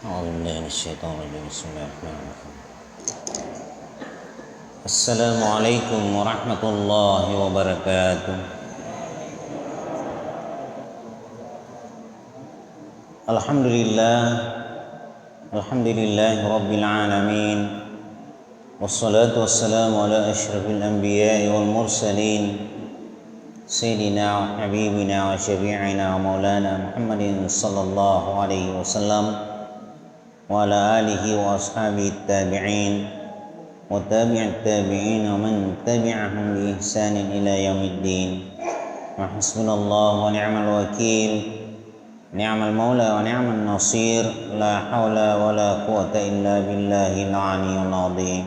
أعوذ بالله من الشيطان الرجيم بسم الله الرحمن الرحيم السلام عليكم ورحمة الله وبركاته الحمد لله رب العالمين والصلاة والسلام على أشرف الأنبياء والمرسلين سيدنا وحبيبنا وشفيعنا ومولانا محمد صلى الله عليه وسلم وعلى آله وأصحابه التابعين وتابع التابعين ومن تبعهم بإحسان إلى يوم الدين وحسبنا الله ونعم الوكيل نعم المولى ونعم النصير لا حول ولا قوة إلا بالله العلي العظيم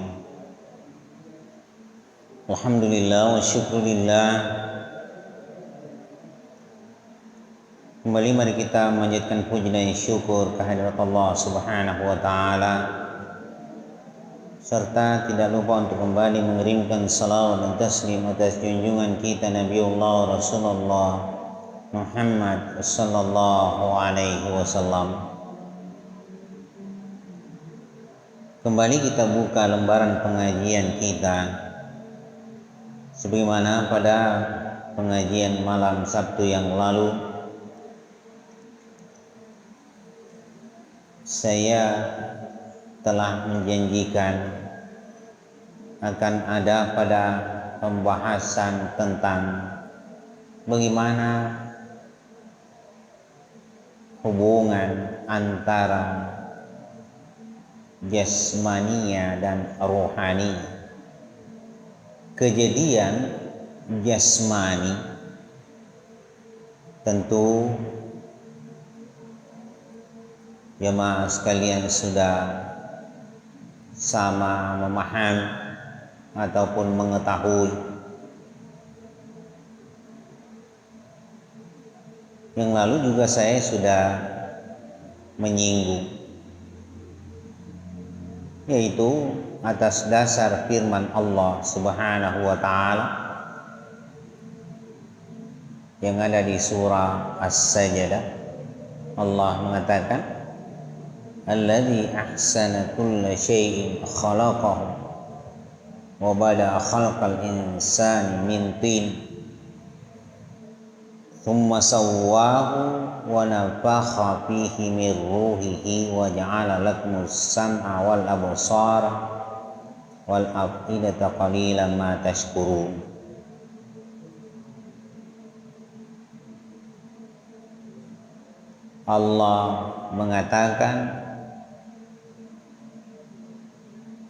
الحمد لله والشكر لله. Kembali mari kita memanjatkan puji dan syukur kehadirat Allah Subhanahu wa taala, serta tidak lupa untuk kembali mengirimkan salawat dan taslim atas junjungan kita Nabiullah Rasulullah Muhammad sallallahu alaihi wasallam. Kembali kita buka lembaran pengajian kita sebagaimana pada pengajian malam Sabtu yang lalu saya telah menjanjikan akan ada pada pembahasan tentang bagaimana hubungan antara jasmania dan rohani. Kejadian jasmani tentu jemaah sekalian sudah sama memahami ataupun mengetahui. Yang lalu juga saya sudah menyinggung, yaitu atas dasar firman Allah Subhanahu wa taala yang ada di surah As-Sajdah. Allah mengatakan, alladzi ahsana kulla syai'in khalaqahu wa bada'a khalqal insani min tin thumma sawwahu wa nafakha fihi min ruhihi wa ja'ala lakumus sam'a wal absara wal af'idata qalilan ma tashkurun. Allah mengatakan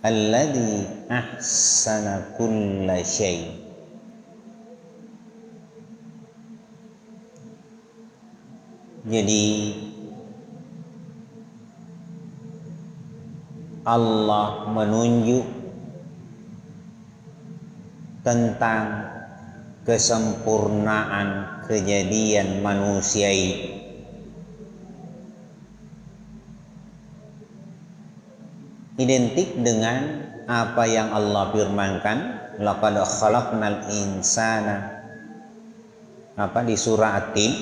alladzi ahsana kulla syai'. Jadi Allah menunjuk tentang kesempurnaan kejadian manusia itu. Identik dengan apa yang Allah firmankan, laqad khalaqnal insana di surah At-Tin,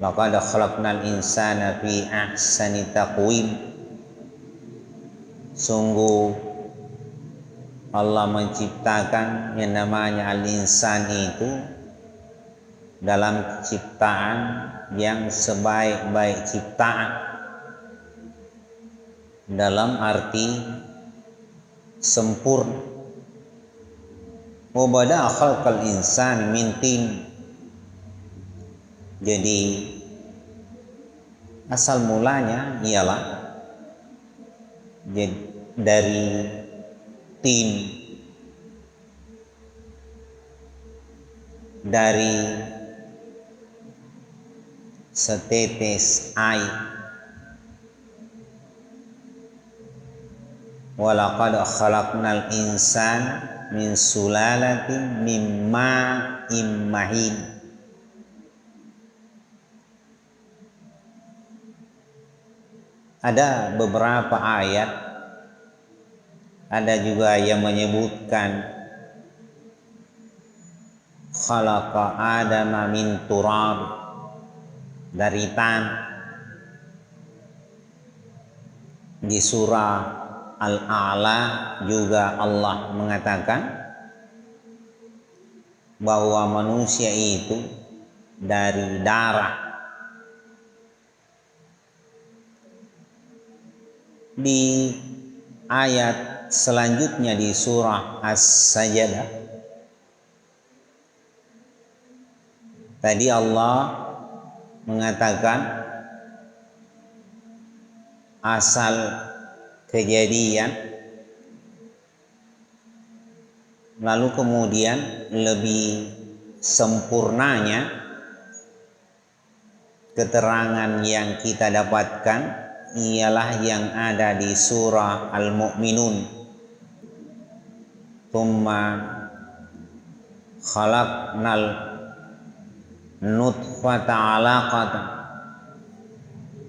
laqad khalaqnal insana fi ahsani taqwim. Sungguh Allah menciptakan yang namanya al-insan itu dalam ciptaan yang sebaik-baik ciptaan, dalam arti sempurna. Wa bada'a khalqal insani min tin. Jadi asal mulanya ialah dari tin, dari setetes air. Walaqad khalaqnal insana min sulalatin min ma'in mahin. Ada beberapa ayat, ada juga yang menyebutkan khalaqa adama min turab. dari tanah. Di surah Al-A'la juga Allah mengatakan bahwa manusia itu dari darah. Di ayat selanjutnya di surah As-Sajdah tadi Allah mengatakan asal kejadian, lalu kemudian lebih sempurnanya keterangan yang kita dapatkan ialah yang ada di surah Al-Mu'minun. Tsumma khalaqnal nutfata 'alaqatan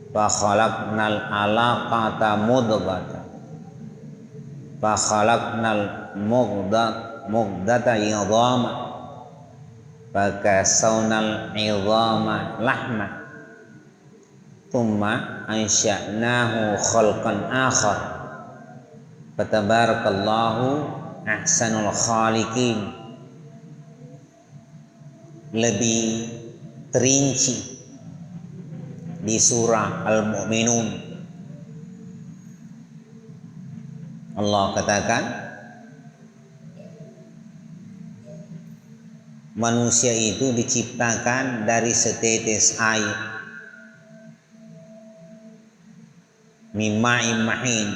fa khalaqnal 'alaqata mudghatan fa khalaqnal mudghata 'idhaman fa kasawnal 'idhama lahma tsumma ansha'nahu khalqan akhar fatabarakallahu ahsanul khaliqin. Lebih terinci di surah Al-Mu'minun Allah katakan manusia itu diciptakan dari setetes air, mima'in mahin.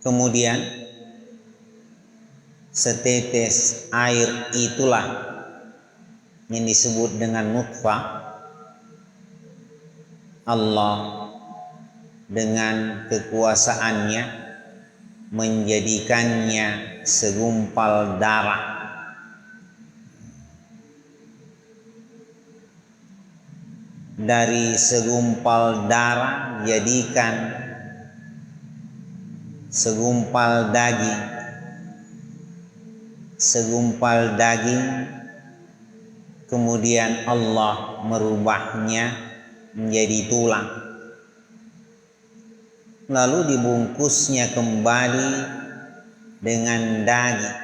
Kemudian setetes air itulah yang disebut dengan nutfah. Allah dengan kekuasaannya menjadikannya segumpal darah. Dari segumpal darah jadikan segumpal daging. Segumpal daging kemudian Allah merubahnya menjadi tulang, lalu dibungkusnya kembali dengan daging.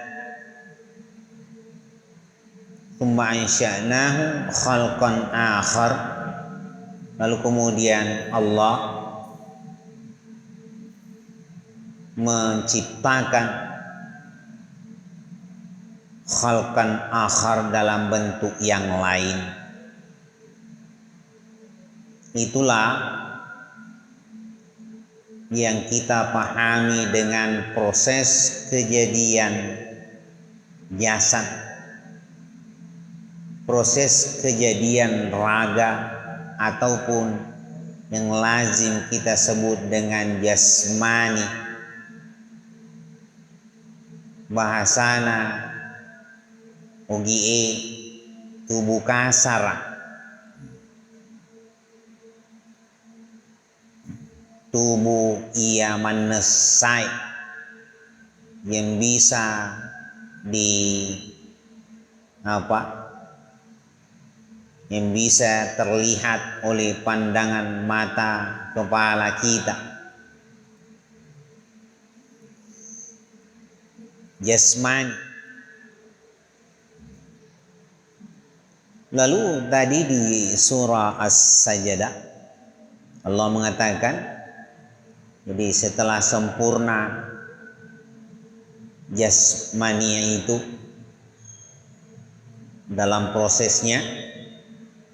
Tsumma ansha'nahu khalqan akhar, lalu kemudian Allah menciptakan khalqan akhar dalam bentuk yang lain. Itulah yang kita pahami dengan proses kejadian jasad, proses kejadian raga, ataupun yang lazim kita sebut dengan jasmani. Bahasana ugie tubuh kasar, tubuh ia manesai yang bisa yang bisa terlihat oleh pandangan mata kepala kita. Jasmani. Lalu tadi di surah As-Sajdah Allah mengatakan, jadi setelah sempurna jasmania itu dalam prosesnya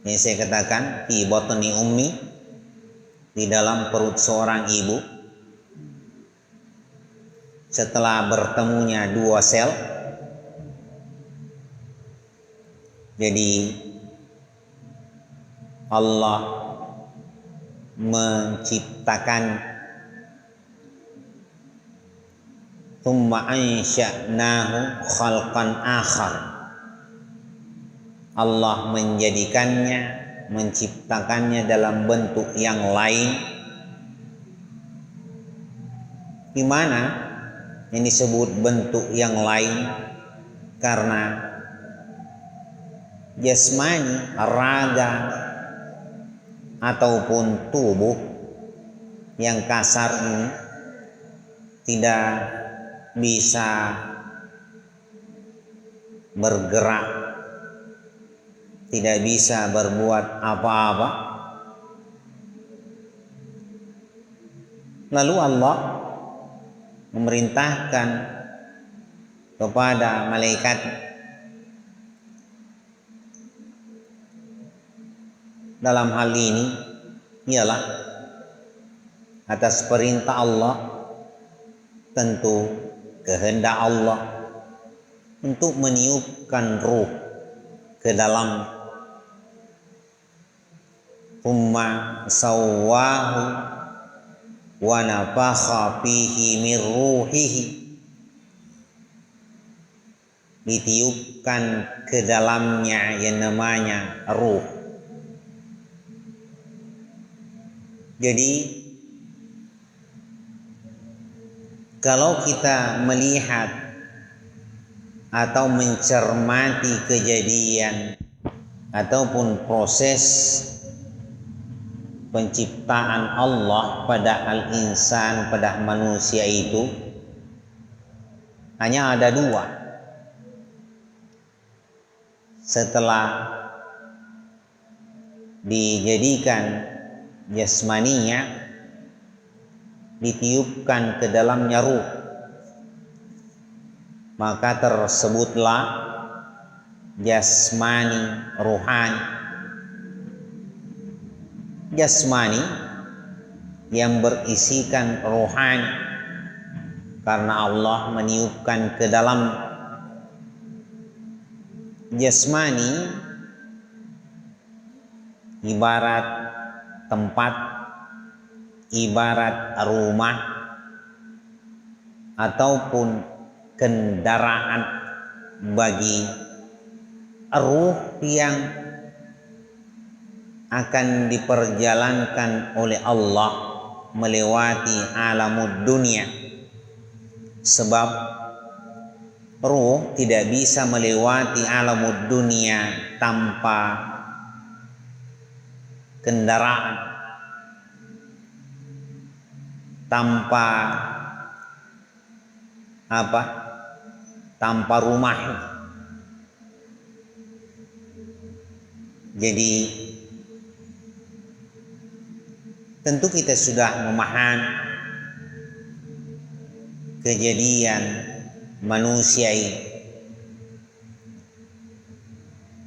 yang saya katakan fi batni ummi, di dalam perut seorang ibu, setelah bertemunya dua sel, jadi Allah menciptakan, tsumma ansha'nahu khalqan akhar, Allah menjadikannya, menciptakannya dalam bentuk yang lain. Di mana yang disebut bentuk yang lain? Karena jasmani, raga ataupun tubuh yang kasar ini tidak bisa bergerak, tidak bisa berbuat apa-apa. Lalu Allah memerintahkan kepada malaikat dalam hal ini ialah atas perintah Allah, tentu kehendak Allah untuk meniupkan ruh ke dalam umma sawwahu wa nafakha fihi min ruhihi, ditiupkan ke dalamnya yang namanya ruh. Jadi kalau kita melihat atau mencermati kejadian ataupun proses penciptaan Allah pada al-insan, pada manusia itu hanya ada dua. Setelah dijadikan jasmaninya, ditiupkan ke dalamnya ruh, maka tersebutlah jasmani ruhani. Jasmani yang berisikan rohani, karena Allah meniupkan ke dalam jasmani ibarat tempat, ibarat rumah ataupun kendaraan bagi ruh yang akan diperjalankan oleh Allah melewati alamud dunia. Sebab ruh tidak bisa melewati alamud dunia tanpa kendaraan, tanpa tanpa rumah. Jadi tentu kita sudah memahami kejadian manusia ini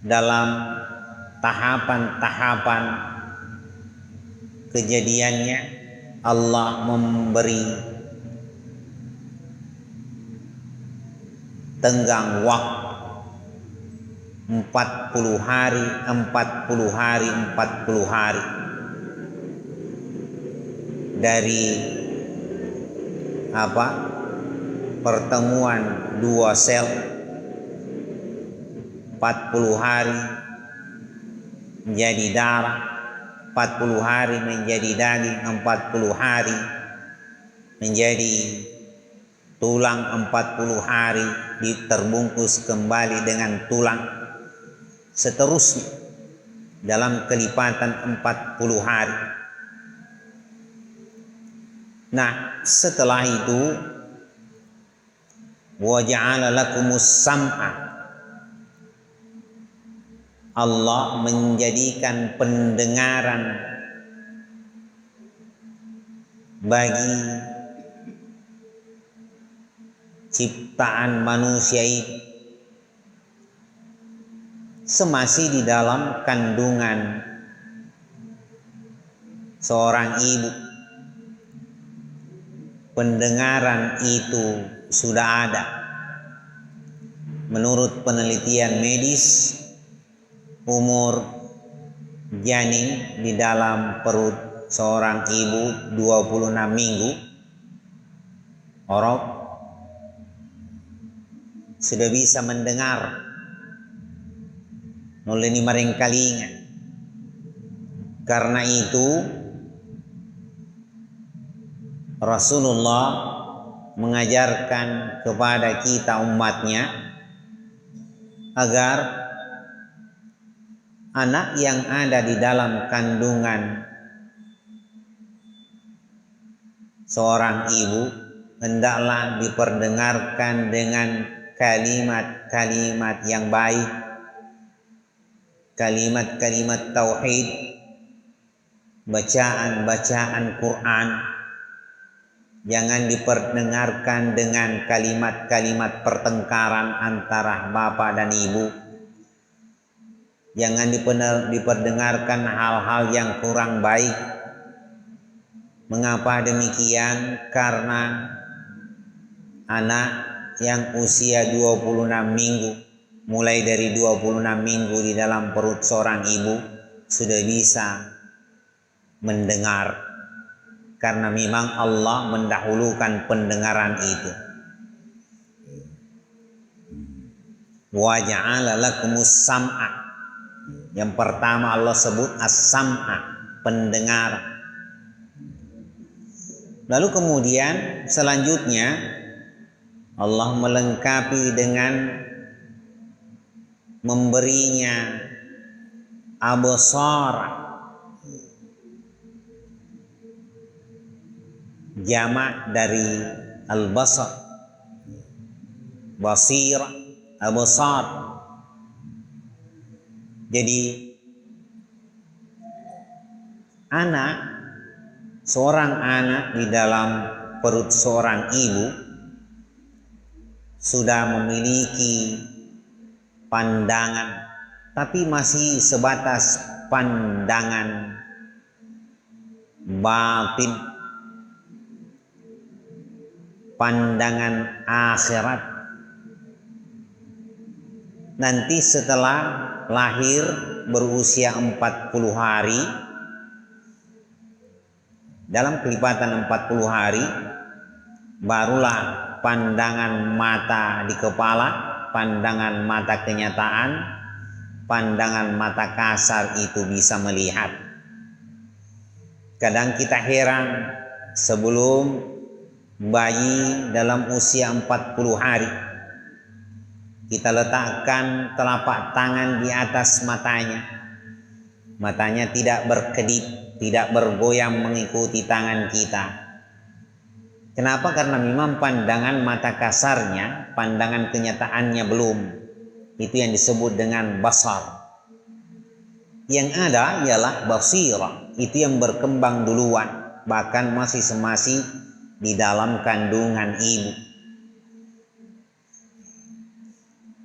dalam tahapan-tahapan kejadiannya. Allah memberi tenggang waktu 40 hari, 40 hari, 40 hari. Dari pertemuan dua sel, 40 hari menjadi darah, 40 hari menjadi daging, 40 hari menjadi tulang, 40 hari diterbungkus kembali dengan tulang, seterusnya dalam kelipatan 40 hari. Nah, setelah itu wa ja'ala lakumus sam'a, Allah menjadikan pendengaran bagi ciptaan manusia itu semasih di dalam kandungan seorang ibu. Pendengaran itu sudah ada. Menurut penelitian medis, umur janin di dalam perut seorang ibu 26 minggu orang sudah bisa mendengar noleni maring kalinga. Karena itu Rasulullah mengajarkan kepada kita umatnya agar anak yang ada di dalam kandungan seorang ibu hendaklah diperdengarkan dengan kalimat-kalimat yang baik, kalimat-kalimat tauhid, bacaan-bacaan Quran. Jangan diperdengarkan dengan kalimat-kalimat pertengkaran antara bapak dan ibu. Jangan diperdengarkan hal-hal yang kurang baik. Mengapa demikian? Karena anak yang usia 26 minggu, mulai dari 26 minggu di dalam perut seorang ibu sudah bisa mendengar. Karena memang Allah mendahulukan pendengaran itu. Wa ja'ala lakumus sam'a. Yang pertama Allah sebut as-sam'a, pendengar. Lalu kemudian selanjutnya Allah melengkapi dengan memberinya absar, jamak dari al-basar, basir, absar. Jadi seorang anak di dalam perut seorang ibu sudah memiliki pandangan, tapi masih sebatas pandangan batin, pandangan akhirat. Nanti setelah lahir berusia 40 hari, dalam kelipatan 40 hari barulah pandangan mata di kepala, pandangan mata kenyataan, pandangan mata kasar itu bisa melihat. Kadang kita heran, sebelum bayi dalam usia 40 hari kita letakkan telapak tangan di atas matanya, matanya tidak berkedip, tidak bergoyang mengikuti tangan kita. Kenapa? Karena memang pandangan mata kasarnya, pandangan kenyataannya belum. Itu yang disebut dengan basar. Yang ada ialah basira, itu yang berkembang duluan, bahkan masih di dalam kandungan ibu.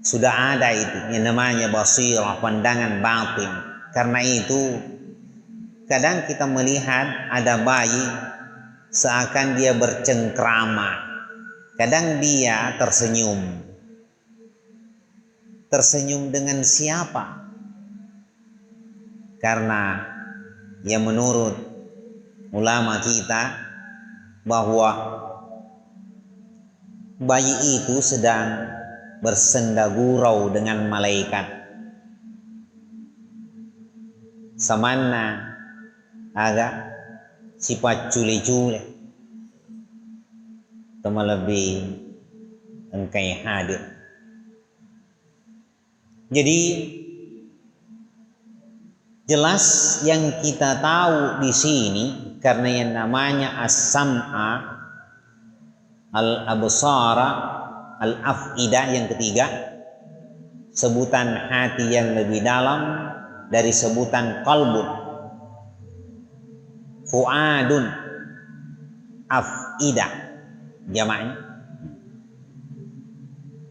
Sudah ada itu yang namanya basira, pandangan batin. Karena itu kadang kita melihat ada bayi seakan dia bercengkrama, kadang dia tersenyum. Tersenyum dengan siapa? Karena ya menurut ulama kita bahwa bayi itu sedang bersenda gurau dengan malaikat. Samana agak sifat cule-cule, sama lebih engkai hadir. Jadi jelas yang kita tahu di sini, karena yang namanya as-sam'a, al-absara, al-af'idah yang ketiga, sebutan hati yang lebih dalam dari sebutan qalbun, fuadun, af'idah jamaknya.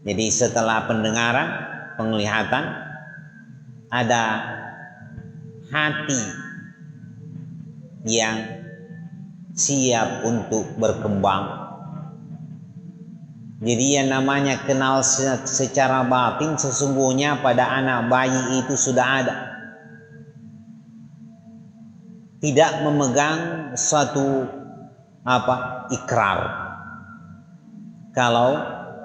Jadi setelah pendengaran, penglihatan, ada hati yang siap untuk berkembang. Jadi yang namanya kenal secara batin sesungguhnya pada anak bayi itu sudah ada. Tidak memegang suatu ikrar. Kalau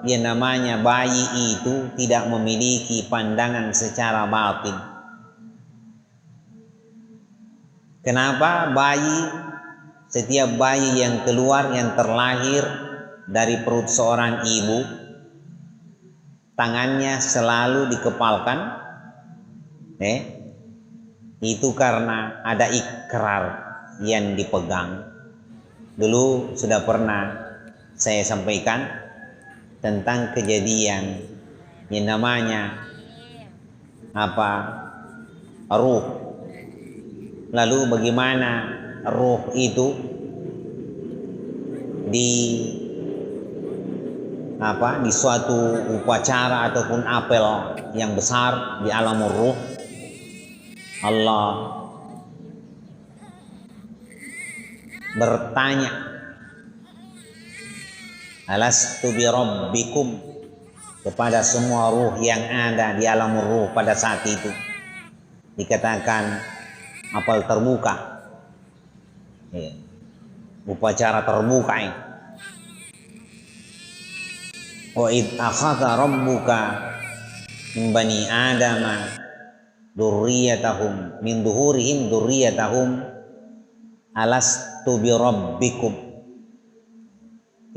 yang namanya bayi itu tidak memiliki pandangan secara batin. Kenapa? Setiap bayi yang keluar, yang terlahir dari perut seorang ibu, tangannya selalu dikepalkan, Itu karena ada ikrar yang dipegang. Dulu sudah pernah saya sampaikan tentang kejadian yang namanya ruh. Lalu bagaimana ruh itu di suatu upacara ataupun apel yang besar di alam ruh, Allah bertanya, alastu bi rabbikum, kepada semua ruh yang ada di alam ruh pada saat itu. Dikatakan apel terbuka, upacara terbuka ini. Wa id akhadha rabbuka min bani adama dzurriyyatahum min dhuhurihim dzurriyyatahum alastu bi rabbikum.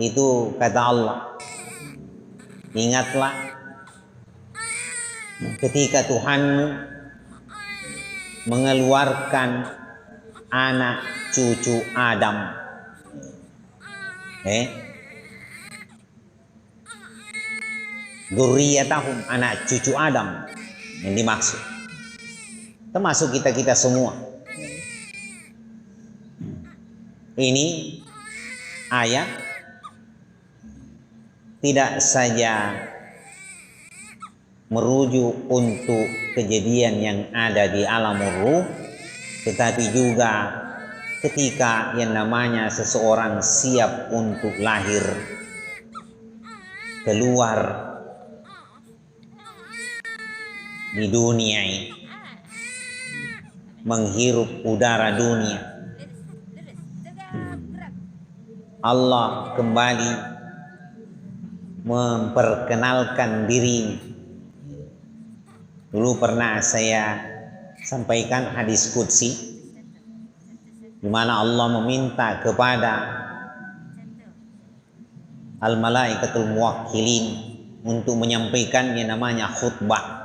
Itu kata Allah, ingatlah ketika Tuhanmu mengeluarkan anak cucu Adam. Dzurriyyatahum, anak cucu Adam yang dimaksud termasuk kita semua. Ini ayat tidak saja merujuk untuk kejadian yang ada di alam ruh, tetapi juga ketika yang namanya seseorang siap untuk lahir keluar di dunia ini, menghirup udara dunia, Allah kembali memperkenalkan dirinya. Dulu pernah saya sampaikan hadis qudsi di mana Allah meminta kepada al-malaikatul muwakkilin untuk menyampaikan yang namanya khutbah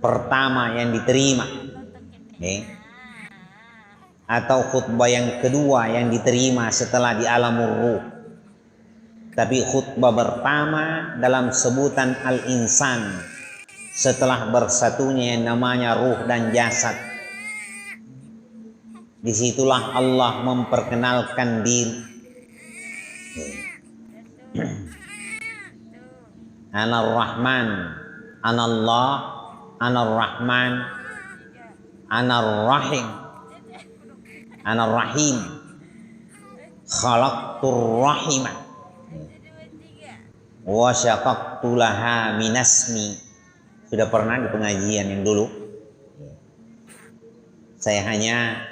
pertama yang diterima, atau khutbah yang kedua yang diterima setelah di alam ruh. Tapi khutbah pertama dalam sebutan al-insan setelah bersatunya yang namanya ruh dan jasad. Disitulah Allah memperkenalkan diri. Anar Rahman, Anallah, Anar Rahman, Anar Rahim, Anar Rahim, Khalaqtur Rahimah, wa syaqaqtu laha minasmi. Sudah pernah di pengajian yang dulu. Saya hanya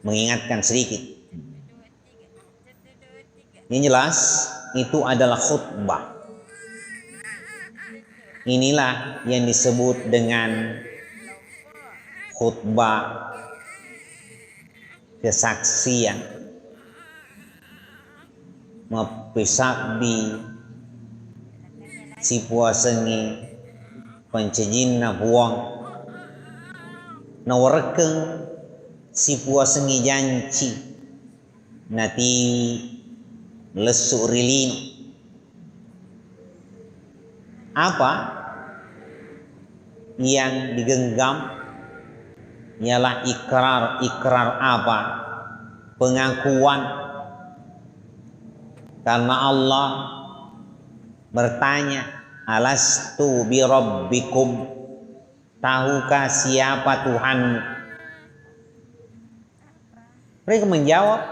mengingatkan sedikit. Yang jelas itu adalah khutbah. Inilah yang disebut dengan khutbah kesaksian, mapisakbi si puasengi pancejinna buang nawarekeng si puasengi janci nati lesu rilin. Apa yang digenggam ialah ikrar apa? Pengakuan. Karena Allah bertanya, alastu bi rabbikum, tahukah siapa Tuhan? Mereka menjawab,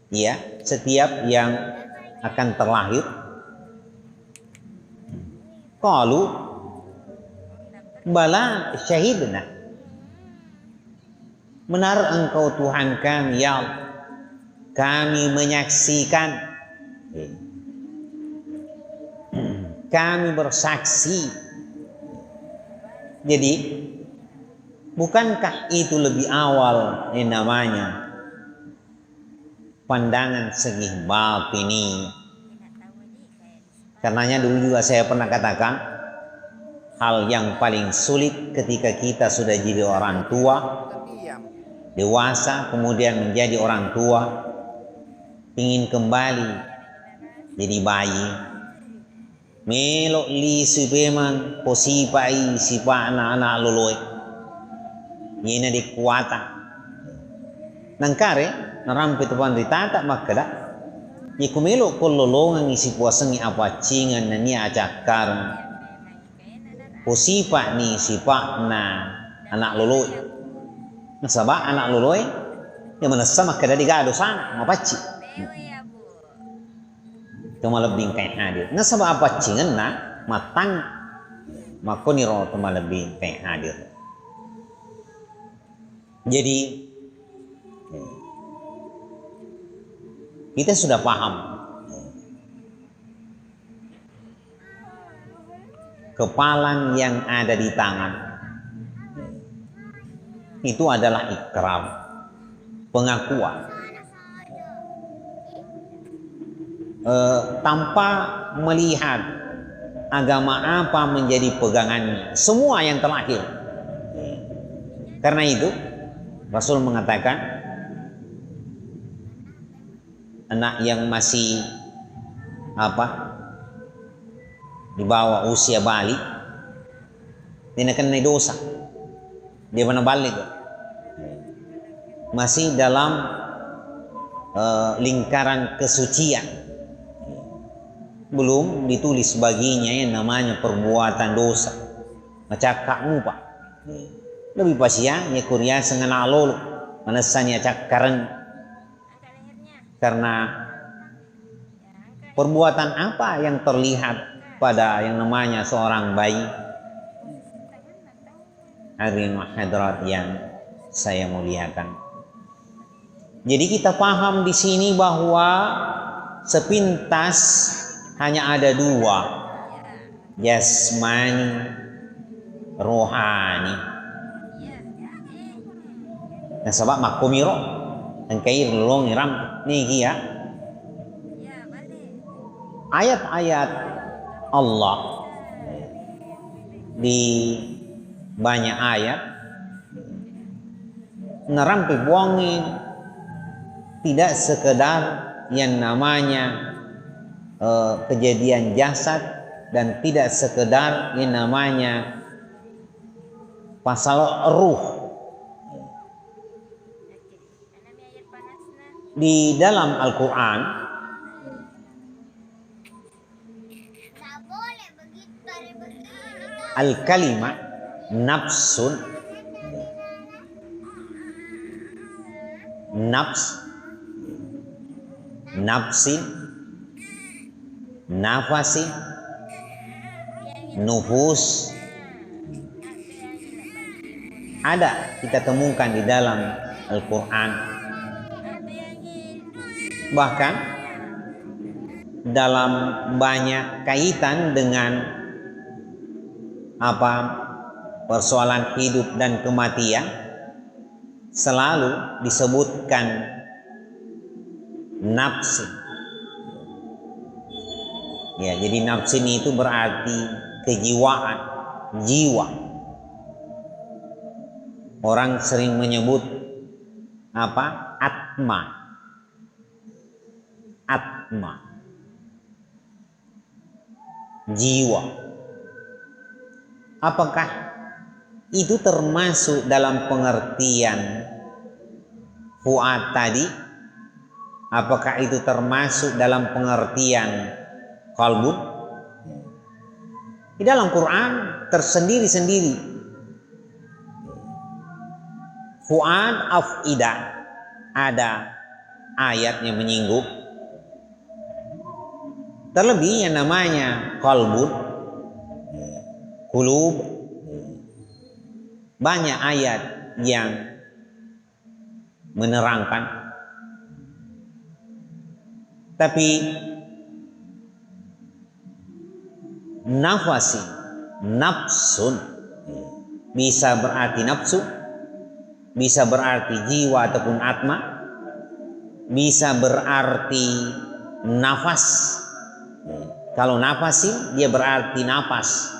iya, setiap yang akan terlahir. Qalu bala syahidna, benar engkau Tuhan kami ya Allah, kami menyaksikan, kami bersaksi. Jadi bukankah itu lebih awal yang namanya pandangan segi batini? Karenanya dulu juga saya pernah katakan, hal yang paling sulit ketika kita sudah jadi orang tua, dewasa, kemudian menjadi orang tua, ingin kembali jadi bayi, melok li si peman posipai si pa anak loloy, yena dikuata, nangkare narampe tuan ditata makada, ye kumelo kololongan isi puasangi apa cingan na niya acakar, posipa ni si pa na anak loloy, nasaba anak loloy, yang manasama kada digado sana mapaci. Tumalabing kay hadir. Nasaba apa cingan na matang makoniro tumalabing kay hadir. Jadi kita sudah paham kepalang yang ada di tangan itu adalah ikrar, pengakuan. Tanpa melihat agama apa menjadi pegangannya, semua yang terlahir. Karena itu Rasul mengatakan anak yang masih di bawah usia balik dia kena dosa, dia mana balik masih dalam lingkaran kesucian, belum ditulis baginya yang namanya perbuatan dosa macakak mupa. Lebih pasia ya kuria sengana lolo manasanya cakaran, karena perbuatan apa yang terlihat pada yang namanya seorang bayi. Hadirin hadirat yang saya muliakan, jadi kita paham di sini bahwa sepintas hanya ada dua, jasmani, rohani. Nah sebab makumiro angkai lolong iram nih ya. Ayat-ayat Allah di banyak ayat nerampi buangin tidak sekedar yang namanya kejadian jasad, dan tidak sekedar yang namanya pasal ruh. Di dalam Al-Quran al-kalimah nafsun, nafsin, nafasi, nufus, ada kita temukan di dalam Al-Quran. Bahkan dalam banyak kaitan dengan persoalan hidup dan kematian selalu disebutkan nafsin. Ya, jadi nafsin itu berarti kejiwaan, jiwa. Orang sering menyebut atma. Jiwa. Apakah itu termasuk dalam pengertian fuad tadi? Apakah itu termasuk dalam pengertian qalbun? Di dalam Quran tersendiri-sendiri fuad afidah ada ayat yang menyinggung, terlebih yang namanya qalbun, qulub, banyak ayat yang menerangkan. Tapi nafasi, nafsun bisa berarti nafsu, bisa berarti jiwa ataupun atma, bisa berarti nafas. Kalau nafasi dia berarti napas.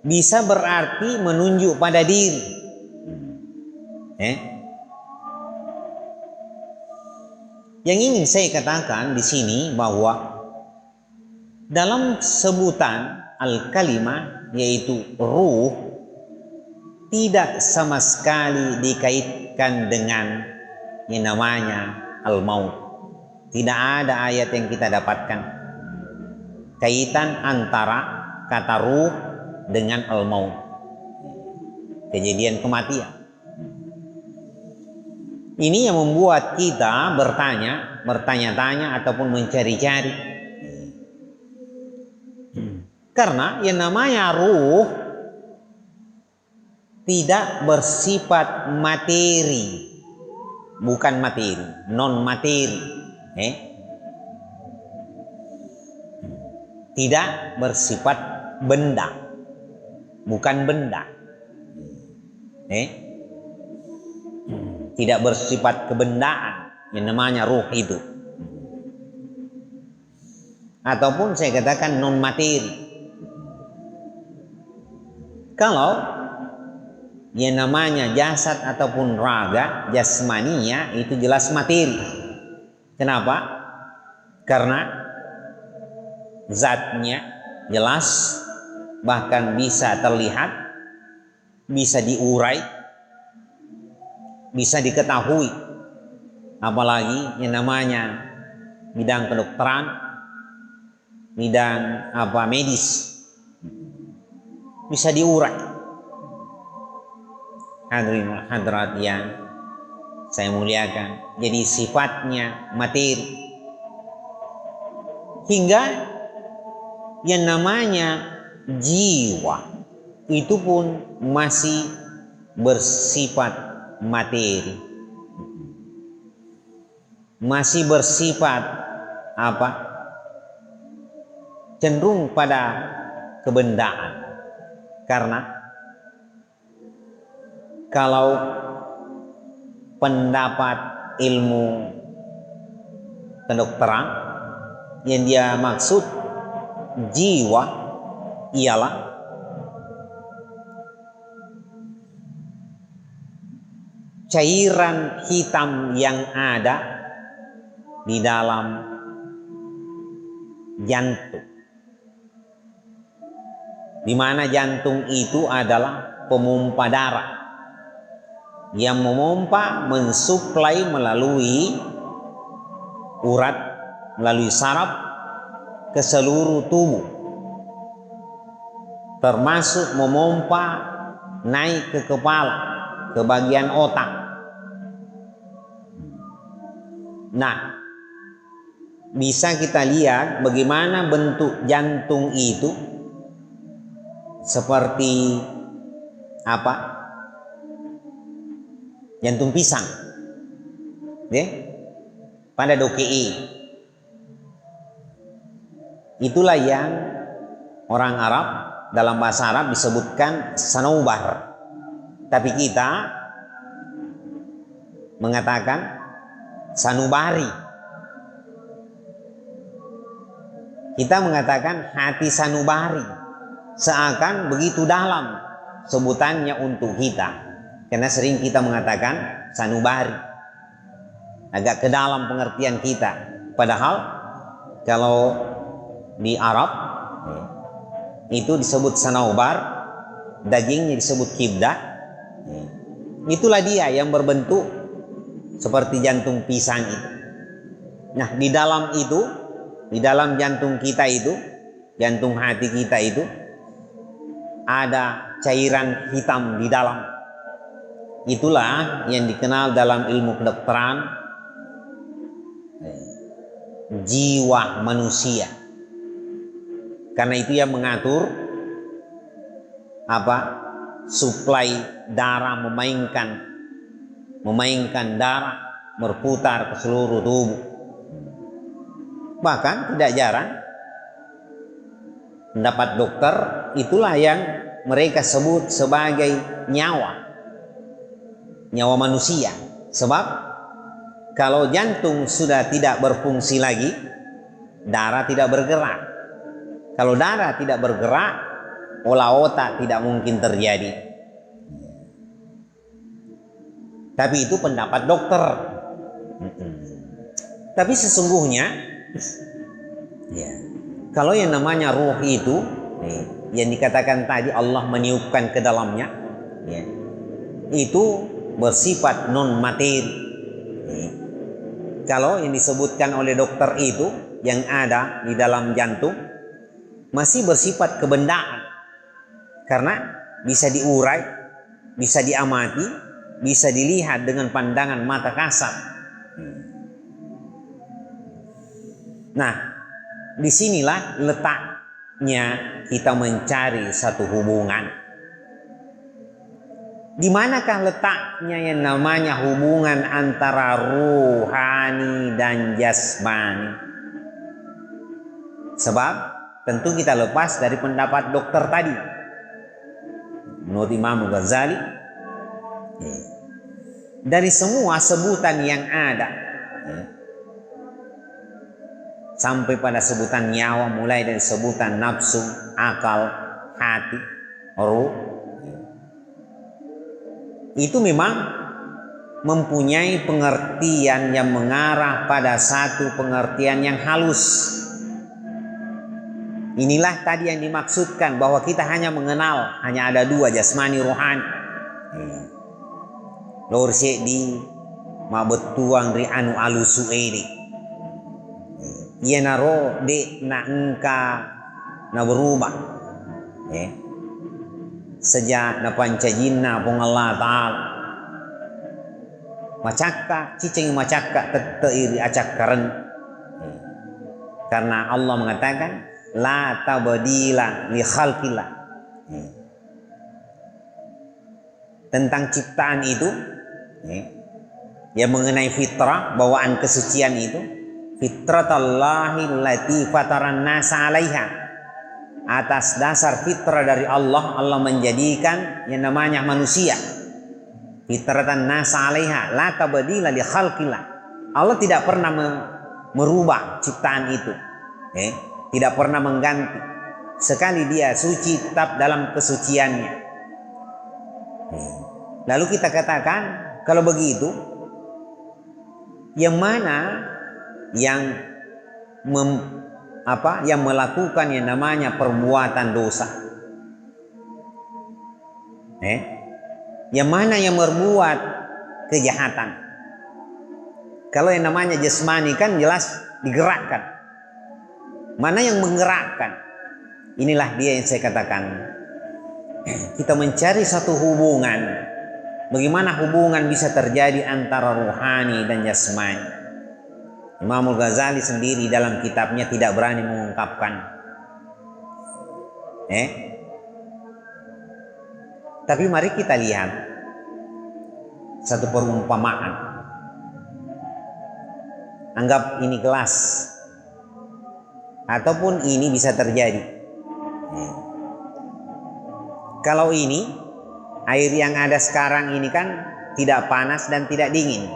bisa berarti menunjuk pada diri. Yang ingin saya katakan di sini bahwa dalam sebutan al-kalimah yaitu ruh tidak sama sekali dikaitkan dengan yang namanya al-maut. Tidak ada ayat yang kita dapatkan kaitan antara kata ruh dengan al-maut, kejadian kematian. Ini yang membuat kita bertanya-tanya ataupun mencari-cari. Karena yang namanya ruh tidak bersifat materi, bukan materi, non materi. Tidak bersifat benda, bukan benda. Tidak bersifat kebendaan yang namanya ruh itu, ataupun saya katakan non materi. Kalau yang namanya jasad ataupun raga jasmaninya itu jelas materi. Kenapa? Karena zatnya jelas, bahkan bisa terlihat, bisa diurai, bisa diketahui. Apalagi yang namanya bidang kedokteran, bidang medis, bisa diurai. Hadirin hadirat yang saya muliakan, jadi sifatnya materi. Hingga yang namanya jiwa itu pun masih bersifat materi, masih bersifat cenderung pada kebendaan. Karena kalau pendapat ilmu kedokteran yang dia maksud jiwa ialah cairan hitam yang ada di dalam jantung, di mana jantung itu adalah pemompa darah yang memompa, mensuplai melalui urat, melalui saraf ke seluruh tubuh, termasuk memompa naik ke kepala, ke bagian otak. Nah, bisa kita lihat bagaimana bentuk jantung itu seperti jantung pisang, pada dokei. Itulah yang orang Arab dalam bahasa Arab disebutkan sanaubar, tapi kita mengatakan sanubari. Kita mengatakan hati sanubari, seakan begitu dalam sebutannya untuk kita. Karena sering kita mengatakan sanubari, agak ke dalam pengertian kita. Padahal kalau di Arab itu disebut sanaubar, dagingnya disebut kibdah. Itulah dia yang berbentuk seperti jantung pisang itu. Nah, di dalam itu, di dalam jantung kita itu, jantung hati kita itu, ada cairan hitam di dalam. Itulah yang dikenal dalam ilmu kedokteran jiwa manusia. Karena itu yang mengatur suplai darah, memainkan darah berputar ke seluruh tubuh. Bahkan tidak jarang pendapat dokter itulah yang mereka sebut sebagai nyawa manusia. Sebab kalau jantung sudah tidak berfungsi lagi, darah tidak bergerak. Kalau darah tidak bergerak, olah otak tidak mungkin terjadi. Tapi itu pendapat dokter. Tapi sesungguhnya ya, kalau yang namanya ruh itu yang dikatakan tadi Allah meniupkan ke dalamnya, ya, itu bersifat non materi. Kalau yang disebutkan oleh dokter itu yang ada di dalam jantung masih bersifat kebendaan, karena bisa diurai, bisa diamati, bisa dilihat dengan pandangan mata kasar. Nah, disinilah letaknya kita mencari satu hubungan. Di manakah letaknya yang namanya hubungan antara ruhani dan jasmani? Sebab tentu kita lepas dari pendapat dokter tadi. Menurut Imam Ghazali, dari semua sebutan yang ada, sampai pada sebutan nyawa, mulai dari sebutan nafsu, akal, hati, ruh, itu memang mempunyai pengertian yang mengarah pada satu pengertian yang halus. Inilah tadi yang dimaksudkan bahwa kita hanya mengenal, hanya ada dua, jasmani, rohani. Lor di mabetuang ri anu alusu ini. Ia naro de na engka na berubah. Sejak na pancajinna pong Allah Ta'ala. Macakka, cicing macakka teiri acak karen. Karena Allah mengatakan la tabdila li khalqillah. Tentang ciptaan itu, yang mengenai fitrah, bawaan kesucian itu, fitratallahi allati fataran nasa 'alaiha. Atas dasar fitrah dari Allah, Allah menjadikan yang namanya manusia. Fitratan nasa 'alaiha la tabdila li khalqillah. Allah tidak pernah merubah ciptaan itu. Tidak pernah mengganti. Sekali dia suci, tetap dalam kesuciannya. Lalu kita katakan, kalau begitu, yang mana yang melakukan yang namanya perbuatan dosa? Yang mana yang berbuat kejahatan? Kalau yang namanya jasmani kan jelas digerakkan. Mana yang menggerakkan? Inilah dia yang saya katakan. Kita mencari satu hubungan. Bagaimana hubungan bisa terjadi antara ruhani dan jasmani? Imam Ghazali sendiri dalam kitabnya tidak berani mengungkapkan. Tapi mari kita lihat satu perumpamaan. Anggap ini gelas, ataupun ini bisa terjadi. Kalau ini air yang ada sekarang ini kan tidak panas dan tidak dingin,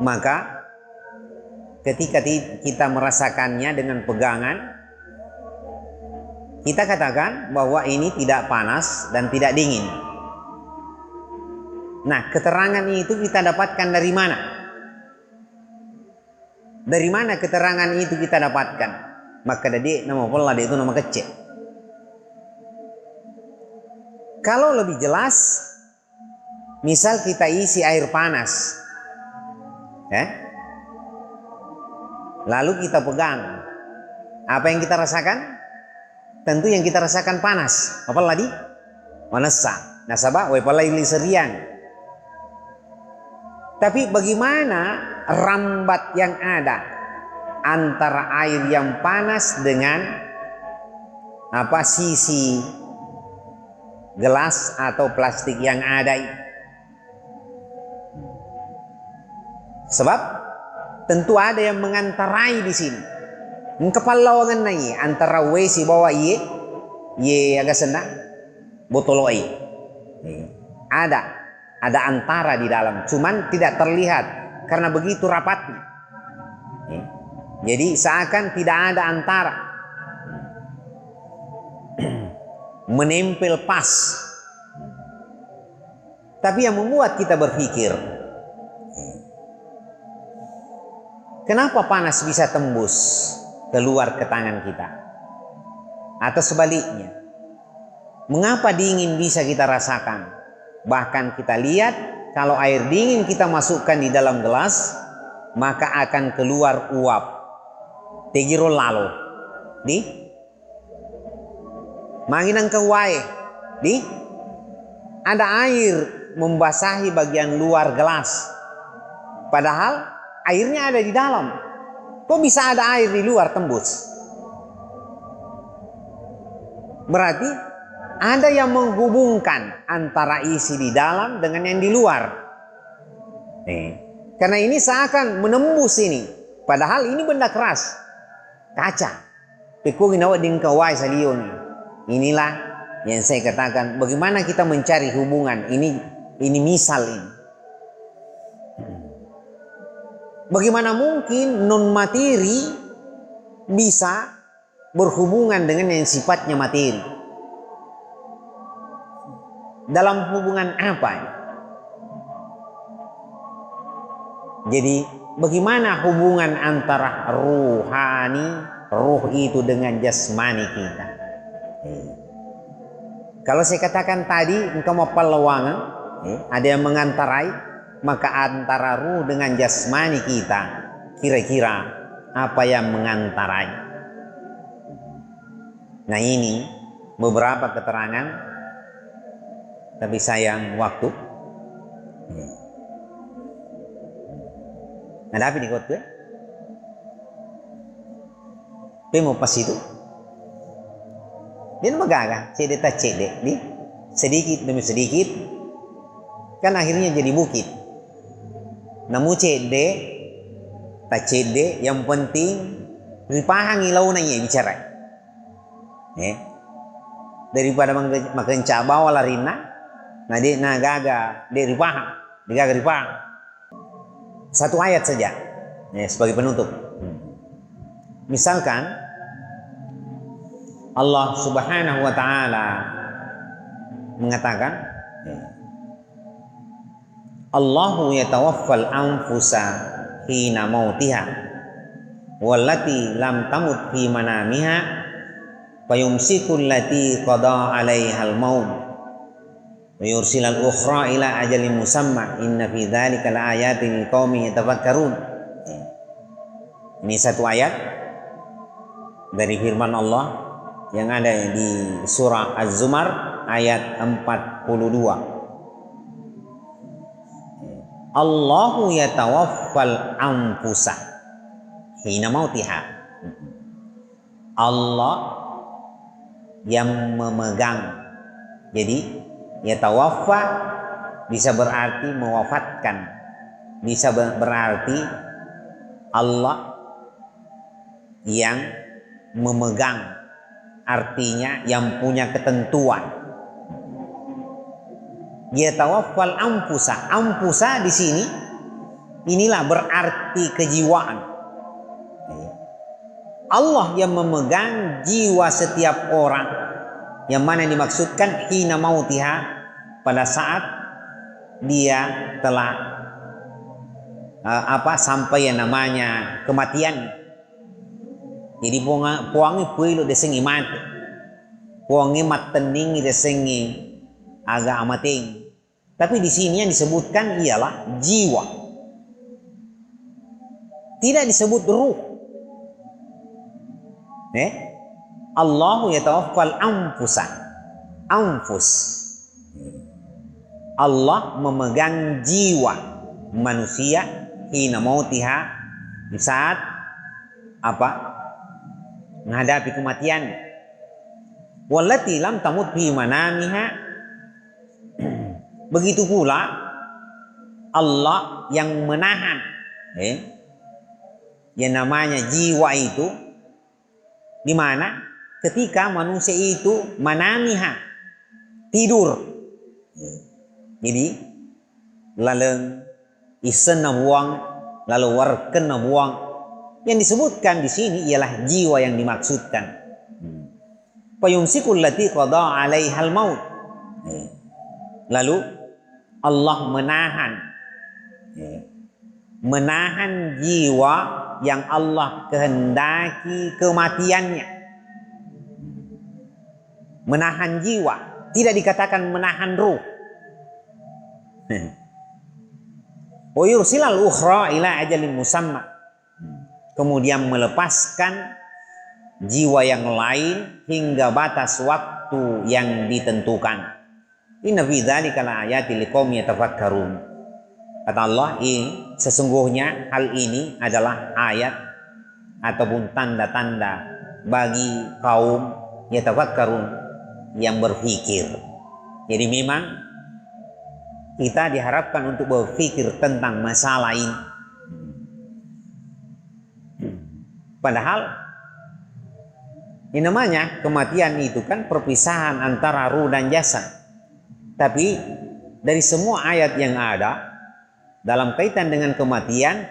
maka ketika kita merasakannya dengan pegangan, kita katakan bahwa ini tidak panas dan tidak dingin. Nah, keterangan itu kita dapatkan dari mana? Dari mana keterangan itu kita dapatkan? Maka dari nama Allah itu nama kecil. Kalau lebih jelas, misal kita isi air panas, lalu kita pegang, apa yang kita rasakan? Tentu yang kita rasakan panas. Apa lagi? Manasa, nasabah, wepalai liserian. Tapi bagaimana rambat yang ada antara air yang panas dengan sisi gelas atau plastik yang ada? Sebab tentu ada yang mengantarai di sini. Kepalawangan nai antara wesi bawa ye agak senang botoloi. Ada antara di dalam, cuman tidak terlihat karena begitu rapatnya. Jadi seakan tidak ada antara. menempel pas. Tapi yang membuat kita berpikir, kenapa panas bisa tembus keluar ke tangan kita? Atau sebaliknya, mengapa dingin bisa kita rasakan? Bahkan kita lihat, kalau air dingin kita masukkan di dalam gelas, maka akan keluar uap. Tegiro lalo. Di? Manginang kawai. Di? Ada air membasahi bagian luar gelas. Padahal airnya ada di dalam. Kok bisa ada air di luar tembus? Berarti ada yang menghubungkan antara isi di dalam dengan yang di luar. Karena ini seakan menembus ini. Padahal ini benda keras. Kaca. Peku ginawa ding kawai salion. Inilah yang saya katakan, bagaimana kita mencari hubungan. Ini misal ini. Bagaimana mungkin non materi bisa berhubungan dengan yang sifatnya materi? Dalam hubungan apa? Jadi bagaimana hubungan antara ruhani, ruh itu dengan jasmani kita? Kalau saya katakan tadi, engkau mau pelawangan, ada yang mengantarai, maka antara ruh dengan jasmani kita, kira-kira apa yang mengantarai? Nah ini beberapa keterangan, tapi sayang waktu. Ada apa di kota? Mau pas itu. Dia magaga, cedek tak cedek, di sedikit demi sedikit, kan akhirnya jadi bukit. Namun cedek, tak cedek, yang penting ripahang ilau nanya bicara. Daripada makan cabawa larina, nah dia nagaga, dia ripahang, dia gaga ripahang. Satu ayat saja, sebagai penutup. Misalkan Allah Subhanahu wa Ta'ala mengatakan, Allahu yatawaffal anfusa hina mautiha wallati lam tamut fi manamiha fayumsikul lati qada 'alaihal maut wa yursilal ukhra ila ajalin musamma inna fi dzalika laayatin liqaumin yatafakkarun. Ini satu ayat dari firman Allah yang ada di surah Az-Zumar ayat 42. Allahu yatawaffal anfusa hina mautiha. Allah yang memegang. Jadi yatawaffa bisa berarti mewafatkan, bisa berarti Allah yang memegang, artinya yang punya ketentuan. Yatawaffal anfusa. Anfusa di sini inilah berarti kejiwaan. Allah yang memegang jiwa setiap orang, yang mana dimaksudkan hina mautiha, pada saat dia telah sampai yang namanya kematian. Jadi puangi puilo desengi mati, puangi mateningi desengi agak amating. Tapi di sini yang disebutkan ialah jiwa, tidak disebut ruh. Allahu yatawaffal anfusa. Anfus. Allah memegang jiwa manusia hina mautiha, di saat menghadapi kematian. Wallati lam tamut fi manamiha. Begitu pula Allah yang menahan yang namanya jiwa itu, di mana ketika manusia itu manamiha, tidur. Jadi laleng isen na buang, lalu warken na buang. Yang disebutkan di sini ialah jiwa yang dimaksudkan. Fayumsikul lati qada 'alaihal maut. Lalu Allah menahan jiwa yang Allah kehendaki kematiannya. Menahan jiwa, tidak dikatakan menahan ruh. Wa yursilal ukhra ila ajalin musamma. Kemudian melepaskan jiwa yang lain hingga batas waktu yang ditentukan. Inna fi dzalika laayatil liqaumin yatafakkarun. Kata Allah, sesungguhnya hal ini adalah ayat ataupun tanda-tanda bagi kaum yatafakkarun yang berpikir. Jadi memang kita diharapkan untuk berpikir tentang masalah ini. Padahal ini namanya kematian itu kan perpisahan antara ruh dan jasad. Tapi dari semua ayat yang ada dalam kaitan dengan kematian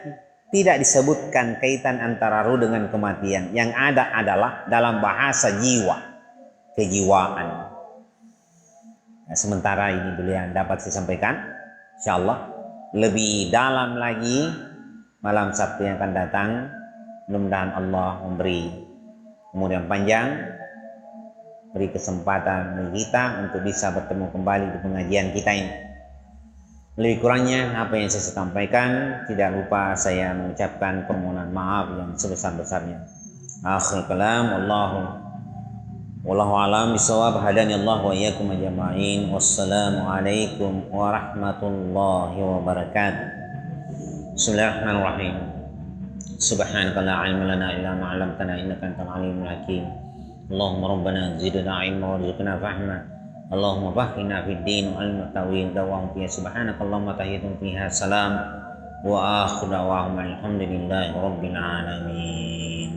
tidak disebutkan kaitan antara ruh dengan kematian. Yang ada adalah dalam bahasa jiwa, kejiwaan. Nah, sementara ini dulu yang dapat saya sampaikan. Insyaallah lebih dalam lagi malam Sabtu yang akan datang. Mudah-mudahan Allah memberi umur yang panjang, beri kesempatan bagi kita untuk bisa bertemu kembali di pengajian kita ini. Lebih kurangnya apa yang saya sampaikan, tidak lupa saya mengucapkan permohonan maaf yang sebesar-besarnya. Akhir kalam, wallahu alam bisawab, hadani Allah wa iyyakum ajma'in. Wassalamualaikum warahmatullahi wabarakatuh. Bismillahirrahmanirrahim. Subhanaka la ilma lana illa ma 'allamtana innaka antal alimul hakim. Allahumma rabbana zidna ilma warzuqna fahma. Allahumma fahhina fid din wal mutawin dawam fi subhanaka Allahumma tahiyyatun fiha salam wa akhiru da'wana alhamdulillahi rabbil alamin.